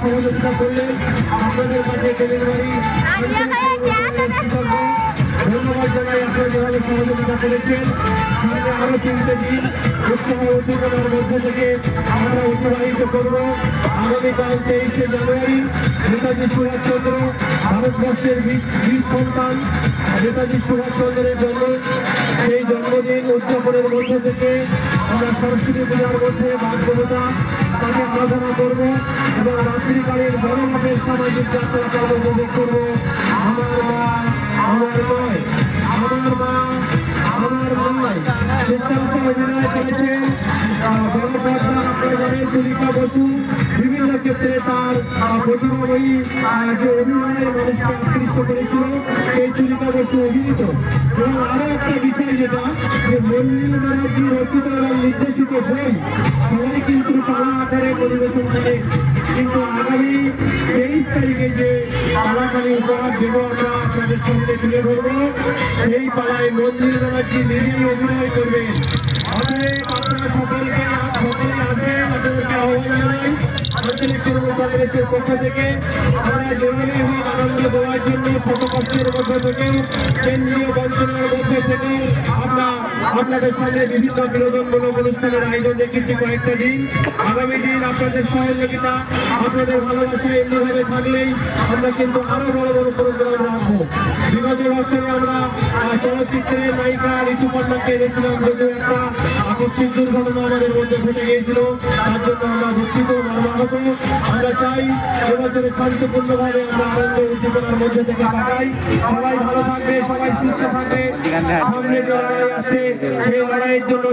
সহযোগিতা করলেন আপনাদের মাঝে ডেলিভারি ধন্যবাদ জানাই। আপনারা যেভাবে সহযোগিতা করেছেন সামনে আরো 3টে দিন উৎসাহ উদ্দীপনার মধ্যে থেকে আমরা অতিবাহিত করব। আগামীকাল 23শে জানুয়ারি নেতাজি সুভাষচন্দ্র ভারতবর্ষের বীর সন্তান নেতাজি সুভাষচন্দ্রের জন্ম, সেই জন্মদিন উদযাপনের মধ্যে থেকে আমরা সরস্বতী পূজার মধ্যে বাগদেবতা তাকে আরাধনা করব এবং রাত্রিকালীন বড় মাপের সামাজিক যাত্রা আমরা উপভোগ করব। আমার মা আমার নয়, আমার মা আমার নয় চিত্রাংশে অভিনয় করেছেন তুলিকা বসু। বিভিন্ন ক্ষেত্রে তার প্রতিভাময়ী যে অভিনয়ের মানুষকে আকৃষ্ট করেছিল সেই তুলিকা বসু অভিনীত। এবং আরো একটা বিষয় যেটা যে মল্লিক ব্যানার্জি রচিত এবং নির্দেশিত বই সবাই কিন্তু পালা আকারে পরিবেশন করে, কিন্তু আগামী 23 তারিখে যে পালাকালী উপহার দেব আমরা আপনাদের সামনে তুলে ধরবো, সেই পালায় মল্লিক ব্যানার্জি নিজেই অভিনয় করবেন। আপনারা সকলকে আসবেন, আপনাদেরকে আহ্বান জানাই। আঞ্চলিক তৃণমূল কংগ্রেসের পক্ষ থেকে আমরা যেভাবে আনন্দ দেওয়ার জন্য শত কষ্টের মধ্য থেকে কেন্দ্রীয় বঞ্চনার মধ্যে থেকে আমরা আপনাদের সামনে বিভিন্ন বিনোদনমূলক অনুষ্ঠানের আয়োজন রেখেছি কয়েকটা দিন। আগামী দিন আপনাদের সহযোগিতা আপনাদের ভালোবাসা এমনিভাবে থাকলেই আমরা কিন্তু আরো বড় বড় প্রোগ্রাম রাখবো। বিগত বছরে আমরা চলচ্চিত্রের নায়িকা ঋতুপর্ণাকে এনেছিলাম, যদিও একটা আকস্মিক দুর্ঘটনা আমাদের মধ্যে ঘটে গিয়েছিল, তার জন্য আমরা দুঃখিত মর্মাহত। আমরা চাই এবছরে শান্তিপূর্ণভাবে আমরা আনন্দ উদ্দীপনার মধ্যে থেকে কাটাই। সবাই ভালো থাকবে, সবাই সুস্থ থাকবে। সামনে যে লড়াই আছে সেই লড়াইয়ের জন্য